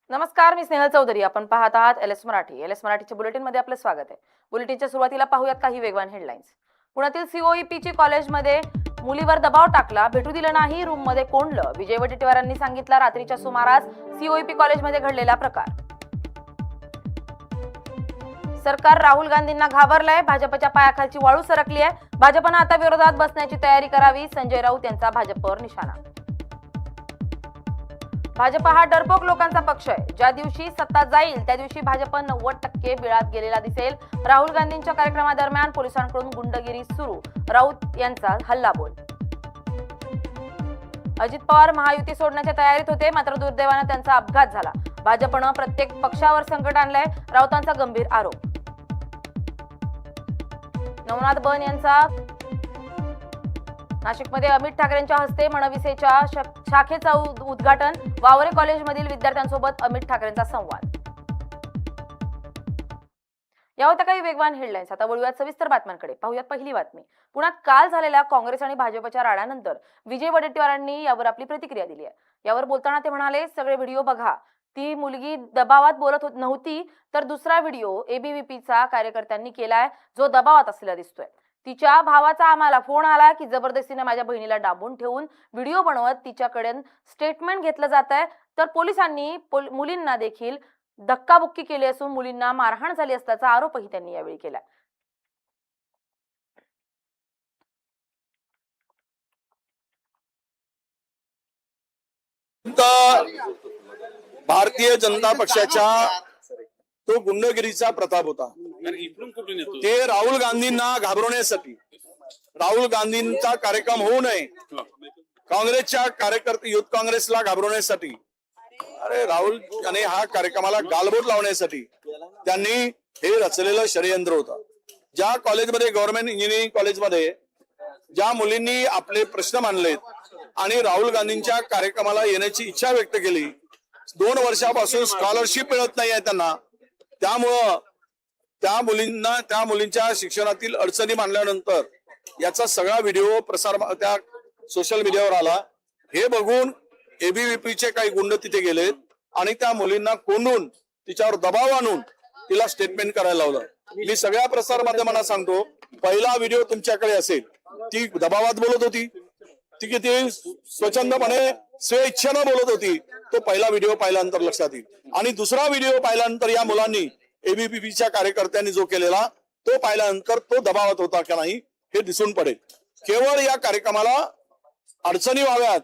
नमस्कार, मी स्नेहल चौधरी. आपण पाहत आहात एलएस मराठी. एलएस मराठीच्या बुलेटिन मध्ये आपलं स्वागत आहे. बुलेटिनच्या सुरुवातीला पाहूयात काही वेगवान हेडलाईन्स. पुण्यातील सीओईपीची कॉलेजमध्ये मुलीवर दबाव टाकला, भेटू दिलं नाही, रूम मध्ये कोंडलं. विजय वडेट्टीवारांनी सांगितलं रात्रीच्या सुमारास सीओईपी कॉलेजमध्ये घडलेला प्रकार. सरकार राहुल गांधींना घाबरलंय, भाजपच्या पायाखालची वाळू सरकली आहे. भाजपनं आता विरोधात बसण्याची तयारी करावी, संजय राऊत यांचा भाजपवर निशाणा. भाजप हा डरपोक लोकांचा पक्ष आहे. ज्या दिवशी सत्ता जाईल त्या दिवशी भाजप 90% बिळात गेलेला दिसेल. राहुल गांधींच्या कार्यक्रमादरम्यान पोलिसांकडून गुंडगिरी सुरू, राऊत यांचा हल्लाबोल. अजित पवार महायुती सोडण्याच्या तयारीत होते, मात्र दुर्दैवाने त्यांचा अपघात झाला. भाजपनं प्रत्येक पक्षावर संकट आणलंय, राऊतांचा गंभीर आरोप. नवनाथ बन यांचा नाशिकमध्ये अमित ठाकरेंच्या हस्ते मनविसेच्या शाखेचं उद्घाटन. वावरे कॉलेजमधील विद्यार्थ्यांसोबत अमित ठाकरेंचा संवाद. या होत्या काही वेगवान हेडलाईन्स. आता वळूयात सविस्तर बातम्यांकडे. पाहूयात पहिली बातमी. पुण्यात काल झालेल्या काँग्रेस आणि भाजपच्या राड्यानंतर विजय वडेट्टीवारांनी यावर आपली प्रतिक्रिया दिली आहे. यावर बोलताना ते म्हणाले, सगळे व्हिडिओ बघा. ती मुलगी दबावात बोलत नव्हती, तर दुसरा व्हिडिओ एबीव्हीपीचा कार्यकर्त्यांनी केलाय, जो दबावात असलेला दिसतोय. तिच्या भावाचा आम्हाला फोन आला की जबरदस्तीने माझ्या बहिणीला डांबून ठेवून व्हिडिओ बनवत तिच्याकडे स्टेटमेंट घेतलं जात आहे. तर पोलिसांनी मुलींना देखील धक्काबुक्की केली असून मुलींना मारहाण झाली असल्याचा आरोपही त्यांनी यावेळी केला. भारतीय जनता पक्षाच्या तो गुंडगिरीचा प्रताप होता. ते राहुल गांधींना घाबरवण्यासाठी, राहुल गांधींचा कार्यक्रम होऊ नये, काँग्रेसच्या कार्यकर्ते युथ काँग्रेसला घाबरवण्यासाठी, अरे राहुल आणि हा कार्यक्रमाला गालबोट लावण्यासाठी त्यांनी हे रचलेलं षडयंत्र होतं. ज्या कॉलेजमध्ये, गव्हर्नमेंट इंजिनिअरिंग कॉलेजमध्ये ज्या मुलींनी आपले प्रश्न मांडलेत आणि राहुल गांधींच्या कार्यक्रमाला येण्याची इच्छा व्यक्त केली, 2 वर्षापासून स्कॉलरशिप मिळत नाही आहे त्यांना, त्यामुळं त्या मुलींच्या शिक्षणातील अडचणी मांडल्यानंतर याचा सगळा व्हिडिओ प्रसार त्या सोशल मीडियावर आला. हे बघून एबीव्हीपीचे काही गुंड तिथे गेलेत आणि त्या मुलींना कोंडून तिच्यावर दबाव आणून तिला स्टेटमेंट करायला लावलं. मी सगळ्या प्रसार माध्यमांना सांगतो, पहिला व्हिडिओ तुमच्याकडे असेल, ती दबावात बोलत होती, ती किती स्वच्छंदपणे स्वेच्छेनं बोलत होती, तो पहिला व्हिडिओ पाहिल्यानंतर लक्षात येईल. आणि दुसरा व्हिडिओ पाहिल्यानंतर या मुलांनी एबीव्हीपीच्या कार्यकर्त्यांनी जो केलेला तो पाहिल्यानंतर तो दबावात होता का नाही हे दिसून पडेल. केवळ या कार्यक्रमाला अडचणी व्हाव्यात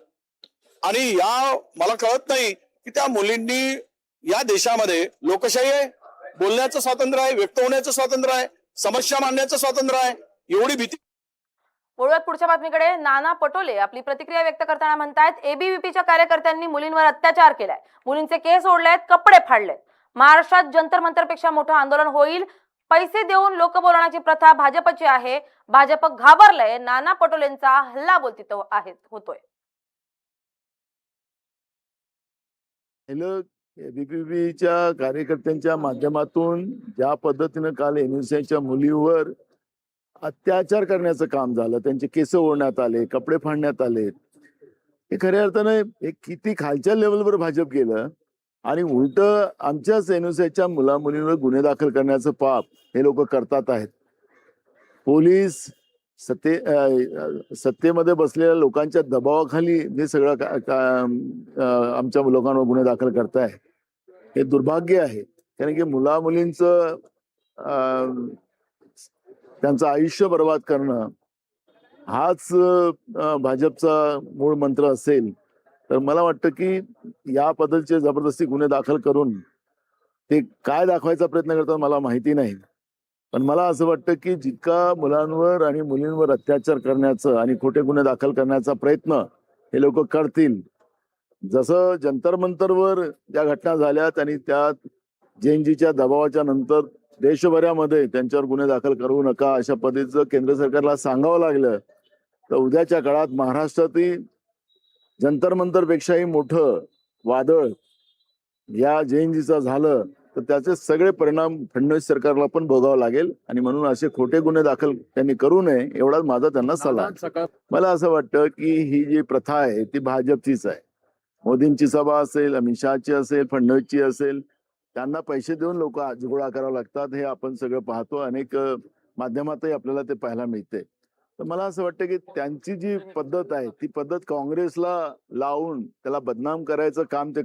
आणि या मला कळत नाही की त्या मुलींनी, या देशामध्ये लोकशाही आहे, बोलण्याचं स्वातंत्र्य आहे, व्यक्त होण्याचं स्वातंत्र्य आहे, समस्या मांडण्याचं स्वातंत्र्य आहे, एवढी भीती. वळूयात पुढच्या बातमीकडे. नाना पटोले आपली प्रतिक्रिया व्यक्त करताना म्हणतायत, एबीव्हीपीच्या कार्यकर्त्यांनी मुलींवर अत्याचार केलाय, मुलींचे केस ओढलेत, कपडे फाडलेत. महाराष्ट्रात जंतर मंतरपेक्षा मोठं आंदोलन होईल. पैसे देऊन लोक बोलण्याची प्रथा भाजपची आहे. भाजप घाबरलंय. नाना पटोलेंचा हल्ला तिथं होतोय. एबीव्हीपीच्या कार्यकर्त्यांच्या माध्यमातून ज्या पद्धतीनं काल एनएसआयच्या मुलीवर अत्याचार करण्याचं काम झालं, त्यांचे केस ओढण्यात आले, कपडे फाडण्यात आले, हे खऱ्या अर्थानं एक किती खालच्या लेवलवर भाजप गेलं आणि उलट आमच्याच एनएसआयच्या मुला मुलींवर गुन्हे दाखल करण्याचं पाप हे लोक करतात आहेत. पोलीस सत्तेमध्ये बसलेल्या लोकांच्या दबावाखाली हे सगळं आमच्या लोकांवर गुन्हे दाखल करताय, हे दुर्भाग्य आहे. कारण की मुला मुलींचं त्यांचं आयुष्य बर्बाद करणं हाच भाजपचा मूळ मंत्र असेल तर मला वाटतं की या पद्धतीचे जबरदस्ती गुन्हे दाखल करून ते काय दाखवायचा प्रयत्न करतात मला माहिती नाही. पण मला असं वाटतं की जितका मुलांवर आणि मुलींवर अत्याचार करण्याचं आणि खोटे गुन्हे दाखल करण्याचा प्रयत्न हे लोक करतील, जसं जंतर मंतरवर ज्या घटना झाल्यात आणि त्यात जेएनजीच्या दबावाच्या नंतर देशभरामध्ये त्यांच्यावर गुन्हे दाखल करू नका अशा पद्धतीचं केंद्र सरकारला सांगावं लागलं, तर उद्याच्या काळात महाराष्ट्रातील जंतर मंतर पेक्षाही मोठं वादळ या जेएनजीचं झालं तर त्याचे सगळे परिणाम फडणवीस सरकारला पण भोगावं लागेल. आणि म्हणून असे खोटे गुन्हे दाखल त्यांनी करू नये एवढाच माझा त्यांना सल्ला. मला असं वाटतं की ही जी प्रथा आहे ती भाजपचीच आहे. मोदींची सभा असेल, अमित शहाची असेल, फडणवीसची असेल, त्यांना पैसे देऊन लोक गोळा करावं लागतात. हे आपण सगळं पाहतो. अनेक माध्यमातही आपल्याला ते पाहायला मिळते. तर मला असं वाटतं की त्यांची जी पद्धत आहे ती पद्धत काँग्रेसला लावून त्याला बदनाम करायचं काम ते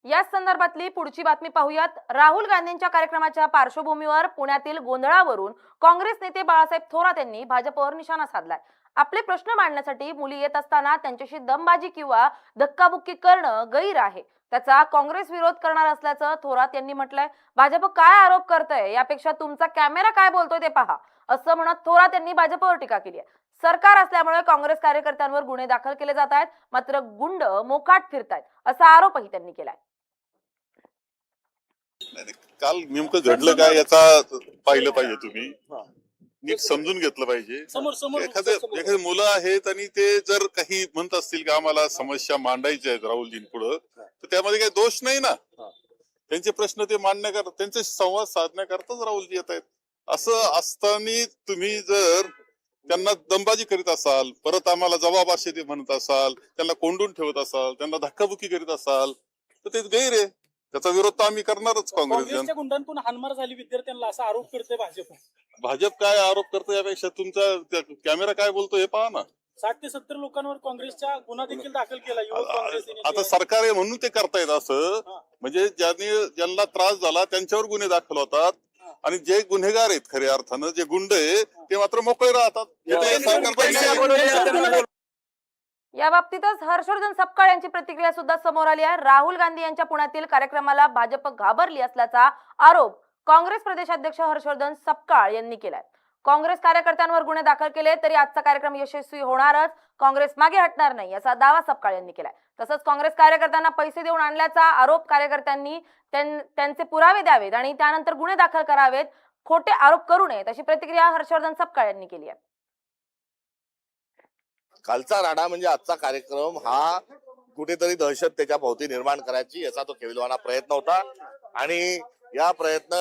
याच संदर्भातली पुढची बातमी पाहूयात. राहुल गांधींच्या कार्यक्रमाच्या पार्श्वभूमीवर पुण्यातील गोंधळावरून काँग्रेस नेते बाळासाहेब थोरात यांनी भाजपवर निशाणा साधलाय. आपले प्रश्न मांडण्यासाठी मुली येत असताना त्यांच्याशी दमबाजी किंवा धक्काबुक्की करणं गैर आहे. त्याचा काँग्रेस विरोध करणार असल्याचं थोरात यांनी म्हटलंय. भाजप काय आरोप करतंय यापेक्षा तुमचा कॅमेरा काय बोलतोय ते पहा, असं म्हणत थोरात यांनी भाजपवर टीका केली आहे. सरकार असल्यामुळे काँग्रेस कार्यकर्त्यांवर गुन्हे दाखल केले जात आहेत, मात्र गुंड मोकाट फिरतायत असा आरोपही त्यांनी केलाय. काल नेमकं घडलं काय याचा पाहिलं पाहिजे, तुम्ही नीट समजून घेतलं पाहिजे. एखादे मुलं आहेत आणि ते जर काही म्हणत असतील की आम्हाला समस्या मांडायच्या आहेत राहुलजींपुढं, तर त्यामध्ये काही दोष नाही ना. त्यांचे प्रश्न ते मांडण्याकरता, त्यांचे संवाद साधण्याकरताच राहुलजी येत आहेत. असं असताना तुम्ही जर त्यांना दमबाजी करीत असाल, परत आम्हाला जबाब असे ते म्हणत असाल, त्यांना कोंडून ठेवत असाल, त्यांना धक्काबुक्की करीत असाल, तर ते गैर आहे. त्याचा विरोध तर आम्ही करणारच. काँग्रेसच्या गुंडांकडून हाणमार झाली विद्यार्थ्यांना असा आरोप करते भाजप. भाजप काय आरोप करतो यापेक्षा तुमचा कॅमेरा काय बोलतो हे पहा ना. 60 ते 70 लोकांवर काँग्रेसच्या गुन्हा देखील दाखल केला. युवक काँग्रेसने आता सरकार आहे म्हणून ते करतायत असं, म्हणजे ज्यांना त्रास झाला त्यांच्यावर गुन्हे दाखल होतात आणि जे गुन्हेगार आहेत खऱ्या अर्थानं, जे गुंड आहे ते मात्र मोकळे राहतात. या बाबतीतच हर्षवर्धन सपकाळ यांची प्रतिक्रिया सुद्धा समोर आली आहे. राहुल गांधी यांच्या पुण्यातील कार्यक्रमाला भाजप घाबरली असल्याचा आरोप काँग्रेस प्रदेशाध्यक्ष हर्षवर्धन सपकाळ यांनी केलाय. काँग्रेस कार्यकर्त्यांवर गुन्हे दाखल केले तरी आजचा कार्यक्रम यशस्वी होणारच, काँग्रेस मागे हटणार नाही असा दावा सपकाळ यांनी केलाय. तसंच काँग्रेस कार्यकर्त्यांना पैसे देऊन आणल्याचा आरोप कार्यकर्त्यांनी त्यांचे पुरावे द्यावेत आणि त्यानंतर गुन्हे दाखल करावेत, खोटे आरोप करू नयेत अशी प्रतिक्रिया हर्षवर्धन सपकाळ यांनी केली आहे. कालचा राडा म्हणजे आजचा कार्यक्रम हा कुठेतरी दहशत त्याच्या भोवती निर्माण करायची याचा तो केविलवाना प्रयत्न होता आणि या प्रयत्न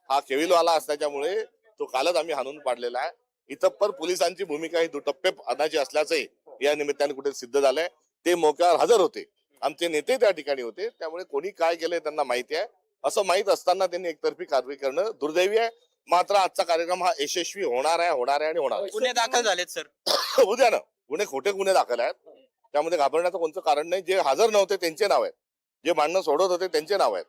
हा केविलवाला असल्याच्यामुळे तो कालच आम्ही हाणून पाडलेला आहे. इतपर पोलिसांची भूमिका ही दुटप्पे अनाची असल्याचंही या निमित्ताने कुठे सिद्ध झालंय. ते मोक्यावर हजर होते, आमचे नेते त्या ठिकाणी होते, त्यामुळे कोणी काय केलंय त्यांना माहिती आहे. असं माहित असताना त्यांनी एकतर्फी कारवाई करणं दुर्दैवी आहे. मात्र आजचा कार्यक्रम हा यशस्वी होणार आहे आणि होणार आहे. गुन्हे दाखल झालेत सर. उद्या ना खोटे गुन्हे दाखल आहेत, त्यामध्ये घाबरण्याचं कोणतं कारण नाही. जे हजर नव्हते त्यांचे नाव आहेत, जे भांडणं सोडत होते त्यांचे नाव आहेत,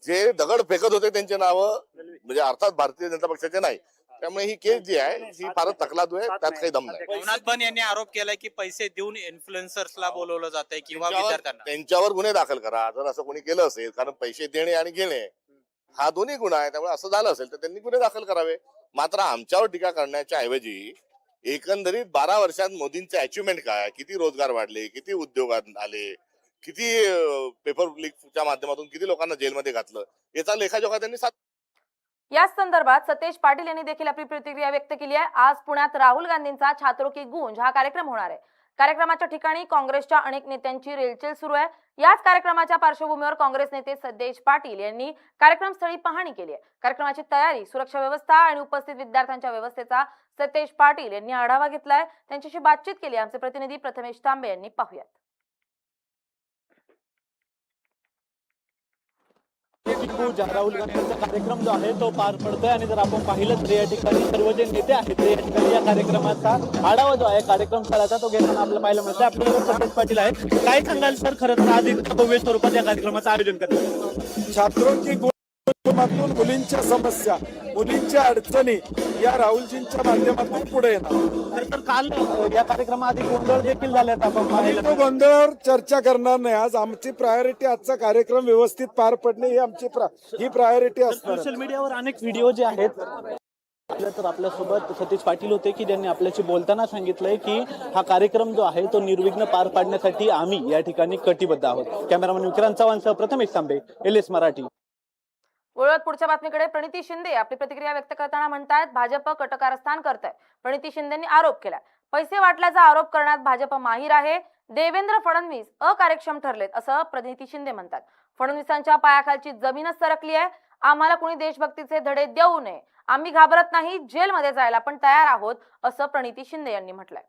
जे दगड फेकत होते त्यांचे नाव म्हणजे अर्थात भारतीय जनता पक्षाचे नाही. त्यामुळे ही केस जी आहे ही फारच तकलादू आहे, त्यात काही दम नाही. नवनाथ बन यांनी आरोप केलाय की पैसे देऊन इन्फ्लुएन्सर्सला बोलवलं जातंय किंवा विद्यार्थ्यांना. त्यांच्यावर गुन्हे दाखल करा जर असं कोणी केलं असेल, कारण पैसे देणे आणि घेणे हा दोन्ही गुन्हा आहे. त्यामुळे असं झालं असेल तर त्यांनी गुन्हे दाखल करावे. मात्र आमच्यावर टीका करण्याच्या ऐवजी एकंदरीत 12 वर्षात मोदींचे अचिव्हमेंट काय, किती रोजगार वाढले, किती उद्योग आले, किती पेपर लीकच्या माध्यमातून किती लोकांना जेलमध्ये घातलं, याचा लेखाजोखा त्यांनी याच संदर्भात सतेज पाटील यांनी देखील आपली प्रतिक्रिया व्यक्त केली आहे. आज पुण्यात राहुल गांधींचा छात्रों की गूंज हा कार्यक्रम होणार आहे. कार्यक्रमाच्या ठिकाणी काँग्रेसच्या अनेक नेत्यांची रेलचेल सुरू आहे. याच कार्यक्रमाच्या पार्श्वभूमीवर काँग्रेस नेते सतेज पाटील यांनी कार्यक्रमस्थळी पाहणी केली आहे. कार्यक्रमाची तयारी, सुरक्षा व्यवस्था आणि उपस्थित विद्यार्थ्यांच्या व्यवस्थेचा सतेज पाटील यांनी आढावा घेतलाय. त्यांच्याशी बातचीत केली आमचे प्रतिनिधी प्रथमेश तांबे यांनी. पाहूयात. राहुल गांधींचा कार्यक्रम जो आहे तो पार पडतोय आणि जर आपण पाहिलं तर या ठिकाणी सर्व जे नेते आहेत ते या ठिकाणी या कार्यक्रमाचा आढावा जो आहे कार्यक्रम स्थळाचा तो घेताना आपल्याला पाहायला मिळतं. आपल्याला सतेज पाटील आहेत, काय सांगाल सर? खरं तर आज एक भव्य स्वरूपात या कार्यक्रमाचं आयोजन करण्यात छात्रों की माध्यमातून मुलींच्या समस्या, मुलींच्या अडचणी या राहुलजींच्या माध्यमातून पुढे येणार. तर काल या कार्यक्रमाआधी गोंधळ देखील झाल्यात आपण पाहिलं. तो गोंधळावर चर्चा करणार नाही. आज आमची प्रायोरिटी आजचा कार्यक्रम व्यवस्थित पार पडणे ही आमची ही प्रायोरिटी असणार. सोशल मीडियावर अनेक व्हिडिओ जे आहेत तर आपल्यासोबत सतेज पाटील होते की ज्यांनी आपल्याशी बोलताना सांगितलंय की हा कार्यक्रम जो आहे तो निर्विघ्न पार पाडण्यासाठी आम्ही या ठिकाणी कटिबद्ध आहोत. कॅमेरामन विक्रांत चव्हाणसह प्रथमेश तांबे, LS मराठी. वळत पुढच्या बातमीकडे. प्रणिती शिंदे आपली प्रतिक्रिया व्यक्त करताना म्हणतात, भाजप कटकारस्थान करत आहे. प्रणिती शिंदेंनी आरोप केला, पैसे वाटल्याचा आरोप करण्यात भाजप माहीर आहे. देवेंद्र फडणवीस अकार्यक्षम ठरलेत असं प्रणिती शिंदे म्हणतात. फडणवीसांच्या पायाखालची जमीनच सरकली आहे. आम्हाला कुणी देशभक्तीचे धडे देऊ नये, आम्ही घाबरत नाही, जेलमध्ये जायला पण तयार आहोत असं प्रणिती शिंदे यांनी म्हटलंय.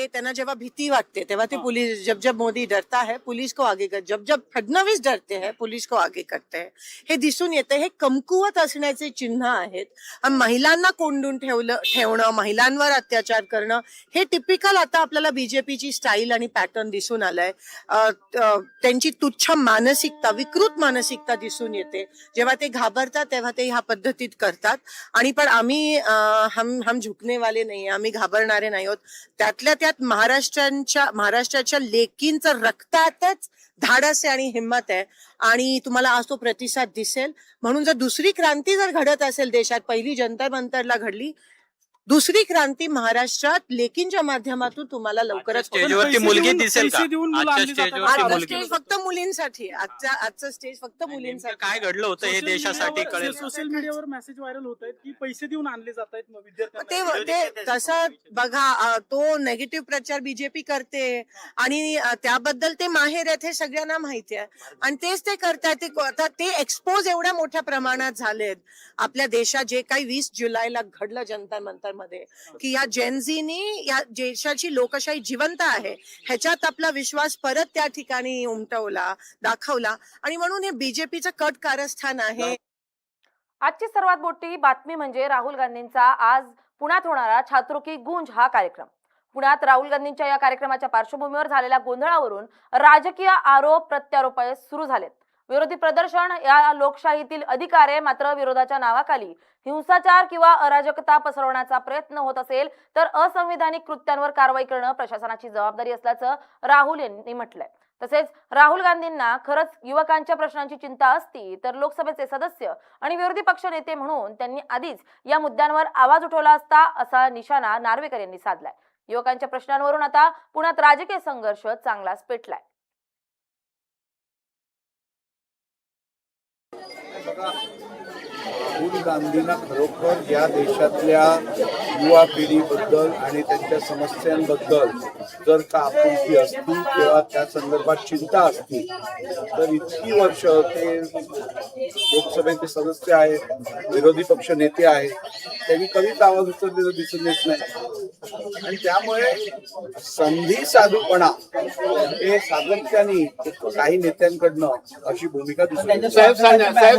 त्यांना जेव्हा भीती वाटते तेव्हा ते पुलिस, जब जब मोदी डरता है पुलिस को आगे कर, जब जब फडणवीस डरते हैं पुलिस को आगे करते हैं, हे दिसून येतं. हे कमकुवत असण्याचे चिन्ह आहेत. महिलांना कोंडून ठेवणं, महिलांवर अत्याचार करणं, हे टिपिकल आता आपल्याला बीजेपीची स्टाईल आणि पॅटर्न दिसून आलाय. त्यांची तुच्छ मानसिकता, विकृत मानसिकता दिसून येते. जेव्हा ते घाबरतात तेव्हा ते ह्या पद्धतीत करतात. आणि पण आम्ही हम झुकणे वाले नाही, आम्ही घाबरणारे नाही आहोत. त्यातल्या त्यात महाराष्ट्राच्या लेकींचं रक्तातच धाडस आहे आणि हिंमत आहे. आणि तुम्हाला आज तो प्रतिसाद दिसेल. म्हणून जर दुसरी क्रांती जर घडत असेल देशात, पहिली जंतर मंतरला घडली, दुसरी क्रांती महाराष्ट्रात लेकींच्या माध्यमातून तुम्हाला लवकरच स्टेजवरती मुलगी दिसेल का? पैसे देऊन मुलं आजच्या आणली जातात. स्टेजवरती आजचं मुलगी स्टेज फक्त मुलींसाठी, आजचं स्टेज फक्त नेमकं मुलींसाठी. काय घडलं होतं हे देशासाठी कळेल. सोशल मीडियावर मेसेज व्हायरल होत आहेत की पैसे देऊन आणले जात आहेत ते विद्यार्थ्यांना. तसं बघा, तो नेगेटिव्ह प्रचार बीजेपी करते आणि त्याबद्दल ते माहेर आहेत हे सगळ्यांना माहिती आहे. आणि तेच ते करतात. आता ते एक्सपोज एवढ्या मोठ्या प्रमाणात झालेत आपल्या देशात. जे काही 20 जुलैला घडलं जंतर मंतर मध्ये, की या जेनझीनी या देशाची लोकशाही जिवंत आहे ह्याच्यात आपला विश्वास परत त्या ठिकाणी उमटवला, दाखवला. आणि म्हणून हे बीजेपीचं कट कारस्थान आहे. आजची सर्वात मोठी बातमी म्हणजे राहुल गांधींचा आज पुण्यात होणारा छात्रों की गूंज हा कार्यक्रम. पुण्यात राहुल गांधींच्या या कार्यक्रमाच्या पार्श्वभूमीवर झालेल्या गोंधळावरून राजकीय आरोप प्रत्यारोप सुरू झालेत. विरोधी प्रदर्शन या लोकशाहीतील अधिकार आहे, मात्र विरोधाच्या नावाखाली हिंसाचार किंवा अराजकता पसरवण्याचा प्रयत्न होत असेल तर असंविधानिक कृत्यांवर कारवाई करणं प्रशासनाची जबाबदारी असल्याचं राहुल यांनी म्हटलंय. तसेच राहुल गांधींना खरंच युवकांच्या प्रश्नांची चिंता असती तर लोकसभेचे सदस्य आणि विरोधी पक्ष नेते म्हणून त्यांनी आधीच या मुद्द्यांवर आवाज उठवला असता, असा निशाणा नार्वेकर यांनी साधलाय. युवकांच्या प्रश्नांवरून आता पुण्यात राजकीय संघर्ष चांगलाच पेटलाय. राहुल गांधींना खरोखर या देशातल्या युवा पिढीबद्दल आणि त्यांच्या समस्यांबद्दल जर का आपुलकी असती किंवा त्या संदर्भात चिंता असती तर इतकी वर्ष ते लोकसभेचे सदस्य आहेत, विरोधी पक्ष नेते आहेत, त्यांनी कधीच आवाज उचललेला दिसून येत नाही. आणि त्यामुळे संधी साधूपणा हे सातत्याने काही नेत्यांकडनं अशी भूमिका दिसून येते.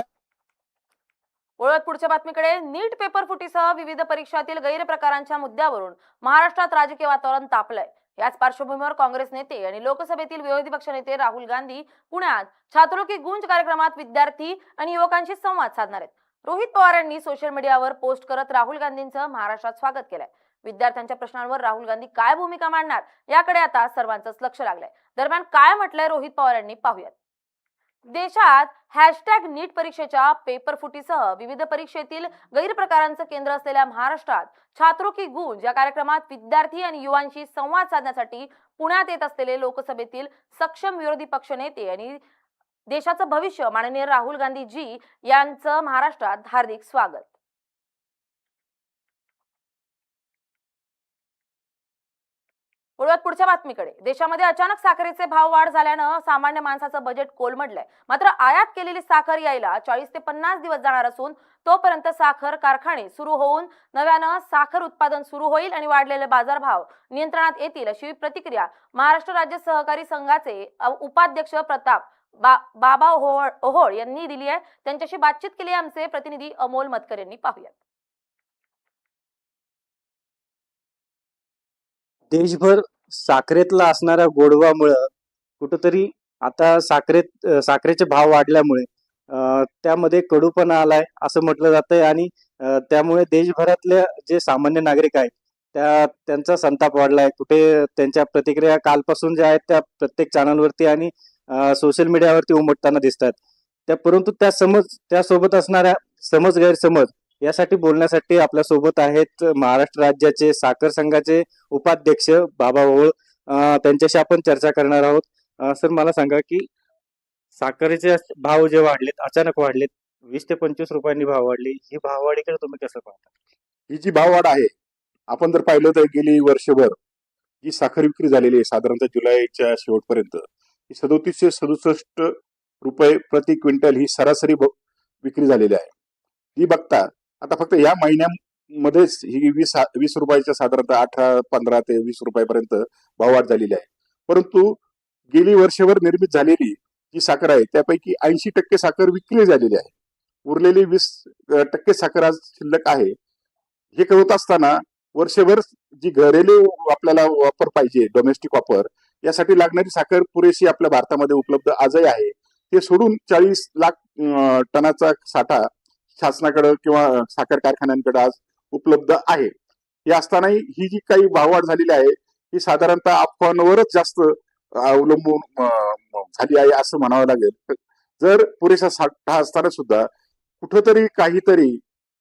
वळूयात पुढच्या बातमीकडे. नीट पेपर फुटीसह विविध परीक्षातील गैरप्रकारांच्या मुद्द्यावरून महाराष्ट्रात राजकीय वातावरण तापलंय. याच पार्श्वभूमीवर काँग्रेस नेते आणि लोकसभेतील विरोधी पक्ष नेते राहुल गांधी पुण्यात छात्रों की गूंज कार्यक्रमात विद्यार्थी आणि युवकांशी संवाद साधणार आहेत. रोहित पवार यांनी सोशल मीडियावर पोस्ट करत राहुल गांधींचं महाराष्ट्रात स्वागत केलंय. विद्यार्थ्यांच्या प्रश्नांवर राहुल गांधी काय भूमिका मांडणार याकडे आता सर्वांचंच लक्ष लागलंय. दरम्यान काय म्हटलंय रोहित पवार यांनी पाहूयात. देशात #नीट परीक्षेच्या पेपर फुटीसह विविध परीक्षेतील गैरप्रकारांचं केंद्र असलेल्या महाराष्ट्रात छात्रों की गूंज या कार्यक्रमात विद्यार्थी आणि युवांशी संवाद साधण्यासाठी पुण्यात येत असलेले लोकसभेतील सक्षम विरोधी पक्ष नेते आणि देशाचं भविष्य माननीय राहुल गांधीजी यांचं महाराष्ट्रात हार्दिक स्वागत. वळूयात पुढच्या बातमीकडे. देशामध्ये अचानक साखरेचे भाव वाढ झाल्यानं सामान्य माणसाचं बजेट कोलमडलंय. मात्र आयात केलेली साखर यायला 40 ते 50 दिवस जाणार असून तोपर्यंत साखर कारखाने सुरू होऊन नव्यानं साखर उत्पादन सुरू होईल आणि वाढलेले बाजारभाव नियंत्रणात येतील, अशी प्रतिक्रिया महाराष्ट्र राज्य सहकारी संघाचे उपाध्यक्ष प्रताप बाबा ओहोळ यांनी दिली आहे. त्यांच्याशी बातचीत केली आमचे प्रतिनिधी अमोल मतकर यांनी. पाहूयात. देशभर साखरेतला असणाऱ्या गोडवामुळं कुठंतरी आता साखरेचे भाव वाढल्यामुळे त्यामध्ये कडूपणा आलाय असं म्हटलं जातंय. आणि त्यामुळे देशभरातले जे सामान्य नागरिक आहेत त्यांचा संताप वाढलाय. कुठे त्यांच्या प्रतिक्रिया कालपासून ज्या आहेत त्या प्रत्येक चॅनलवरती आणि सोशल मीडियावरती उमटताना दिसतात. परंतु त्यासोबत असणाऱ्या समज गैरसमज यासाठी बोलण्यासाठी आपल्या सोबत आहेत महाराष्ट्र राज्याचे साखर संघाचे उपाध्यक्ष बाबा ओहोळ. त्यांच्याशी आपण चर्चा करणार आहोत. सर, मला सांगा की साखरेचे भाव जे वाढलेत, अचानक वाढलेत, 20 ते 25 रुपयांनी भाव वाढले, ही भाववाढीकडे तुम्ही कसं पाहता? ही जी भाववाढ आहे, आपण जर पाहिलं तर गेली वर्षभर जी साखर विक्री झालेली आहे साधारणतः जुलैच्या शेवटपर्यंत 3767 रुपये प्रति क्विंटल ही सरासरी विक्री झालेली आहे. ही बघता आता फक्त या मध्येच ही 20 रुपयाच्या साधारणतः 18, 15 ते 20 रुपयापर्यंत भाववाढ झालेली आहे. परंतु गेली वर्षभर निर्मित झालेली जी साखर आहे त्यापैकी 80% साखर विक्री झालेली आहे. उरलेली 20% साखर आज शिल्लक आहे. हे करत असताना वर्षभर जी घरेलू आपल्याला वापर पाहिजे, डोमेस्टिक वापर, यासाठी लागणारी साखर पुरेशी आपल्या भारतामध्ये उपलब्ध आजही आहे. ते सोडून 40 लाख टनाचा साठा शासनाकडे किंवा साखर कारखान्यांकडे आज उपलब्ध आहे. हे असतानाही ही जी काही भाववाढ झालेली आहे ही साधारणतः अफवांवरच जास्त अवलंबून झाली आहे असं म्हणावं लागेल. जर पुरेसा साठा असताना सुद्धा कुठंतरी काहीतरी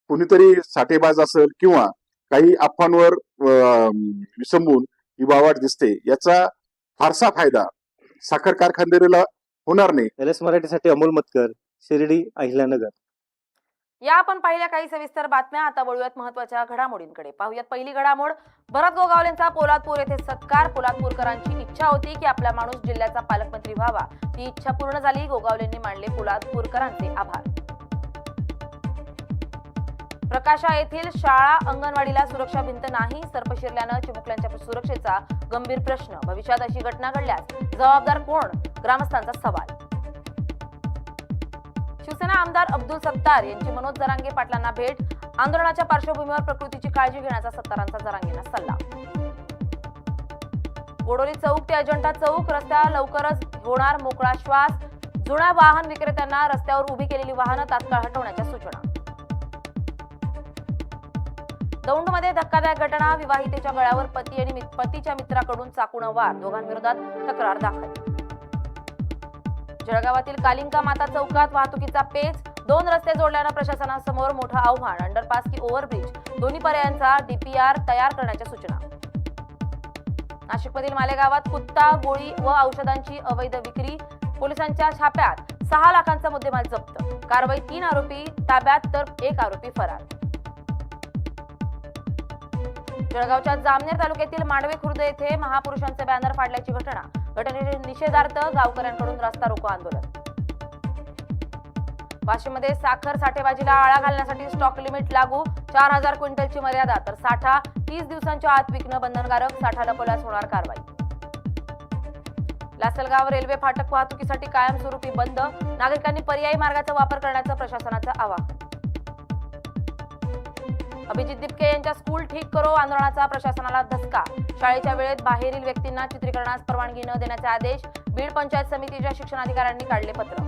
कोणीतरी साठेबाज असेल किंवा काही अफवांवर विसंबून ही भाववाढ दिसते. याचा फारसा फायदा साखर कारखानदारीला होणार नाही. LS मराठीसाठी अमोल मतकर, शिर्डी, अहिल्यानगर. या आपण पाहिल्या काही सविस्तर बातम्या. आता वळूयात महत्त्वाच्या घडामोडींकडे. पाहूयात पहिली घडामोड. भरत गोगावलेंचा पोलादपूर येथे सत्कार. पोलादपूरकरांची इच्छा होती की आपला माणूस जिल्ह्याचा पालकमंत्री व्हावा. ती इच्छा पूर्ण झाली. गोगावलेंनी मानले पोलादपूरकरांचे आभार. प्रकाशा येथील शाळा अंगणवाडीला सुरक्षा भिंत नाही. सर्प शिरल्यानं चिमुकल्यांच्या सुरक्षेचा गंभीर प्रश्न. भविष्यात अशी घटना घडल्यास जबाबदार कोण? ग्रामस्थांचा सवाल. शिवसेना आमदार अब्दुल सत्तार यांची मनोज जरांगे पाटलांना भेट. आंदोलनाच्या पार्श्वभूमीवर प्रकृतीची काळजी घेण्याचा सत्तारांचा जरांगेंना सल्ला. गोडोली चौक ते अजंठा चौक रस्ता लवकरच होणार मोकळा श्वास. जुन्या वाहन विक्रेत्यांना रस्त्यावर उभी केलेली वाहनं तात्काळ हटवण्याच्या सूचना. दौंडमध्ये धक्कादायक घटना. विवाहितेच्या गळ्यावर पती आणि पतीच्या मित्राकडून चाकून वार. दोघांविरोधात तक्रार दाखल. जळगावातील कालिंका माता चौकात वाहतुकीचा पेच. 2 रस्ते जोडल्यानं प्रशासनासमोर मोठं आव्हान. अंडरपास की ओव्हरब्रिज दोन्ही पर्यायांचा DPR तयार करण्याच्या सूचना. नाशिकमधील मालेगावात कुत्ता, गोळी व औषधांची अवैध विक्री. पोलिसांच्या छाप्यात 6 लाखांचा मुद्देमाल जप्त. कारवाई 3 आरोपी ताब्यात तर 1 आरोपी फरार. जळगावच्या जामनेर तालुक्यातील मांडवे खुर्द येथे महापुरुषांचे बॅनर फाडल्याची घटना. घटनेच्या निषेधार्थ गावकऱ्यांकडून रस्ता रोको आंदोलन. वाशिममध्ये साखर साठेबाजीला आळा घालण्यासाठी स्टॉक लिमिट लागू. 4000 क्विंटलची मर्यादा तर साठा 30 दिवसांच्या आत विकणं बंधनकारक. साठा लपवल्यास होणार कारवाई. लासलगाव रेल्वे फाटक वाहतुकीसाठी कायमस्वरूपी बंद. नागरिकांनी पर्यायी मार्गाचा वापर करण्याचं प्रशासनाचं आवाहन. अभिजित दिपके यांच्या स्कूल ठीक करो आंदोलनाचा प्रशासनाला धक्का. शाळेच्या वेळेत बाहेरील व्यक्तींना चित्रीकरणास परवानगी न देण्याचे आदेश. बीड पंचायत समितीच्या शिक्षणाधिकाऱ्यांनी काढले पत्र.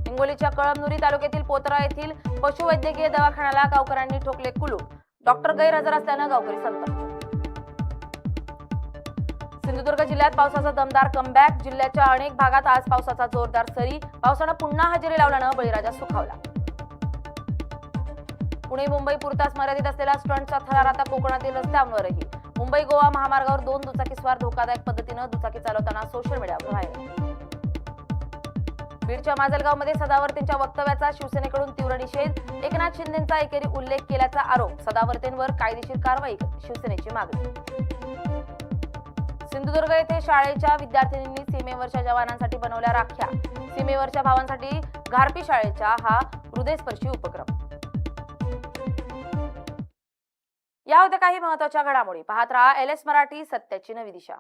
हिंगोलीच्या कळमनुरी तालुक्यातील पोतरा येथील पशुवैद्यकीय दवाखान्याला गावकऱ्यांनी ठोकले कुलूप. डॉक्टर गैरहजर असल्यानं गावकरी संतप्त. सिंधुदुर्ग जिल्ह्यात पावसाचा दमदार कमबॅक. जिल्ह्याच्या अनेक भागात आज पावसाचा जोरदार सरी. पावसानं पुन्हा हजेरी लावल्यानं बळीराजा सुखावला. पुणे मुंबई पुरताच मर्यादित असलेला स्टंटचा थरार आता कोकणातील रस्त्यांवरही. मुंबई गोवा महामार्गावर 2 दुचाकीस्वार धोकादायक पद्धतीनं दुचाकी चालवताना सोशल मीडियावर व्हायरल. बीडच्या माजलगावमध्ये सदावर्तेंच्या वक्तव्याचा शिवसेनेकडून तीव्र निषेध. एकनाथ शिंदेंचा एकेरी उल्लेख केल्याचा आरोप. सदावर्तेंवर कायदेशीर कारवाई शिवसेनेची मागणी. सिंधुदुर्ग येथे शाळेच्या विद्यार्थिनींनी सीमेवरच्या जवानांसाठी बनवल्या राख्या. सीमेवरच्या भावांसाठी घारपी शाळेचा हा हृदयस्पर्शी उपक्रम. या होत्या काही महत्त्वाच्या घडामोडी. पाहत रहा LS मराठी, सत्याची नवी दिशा.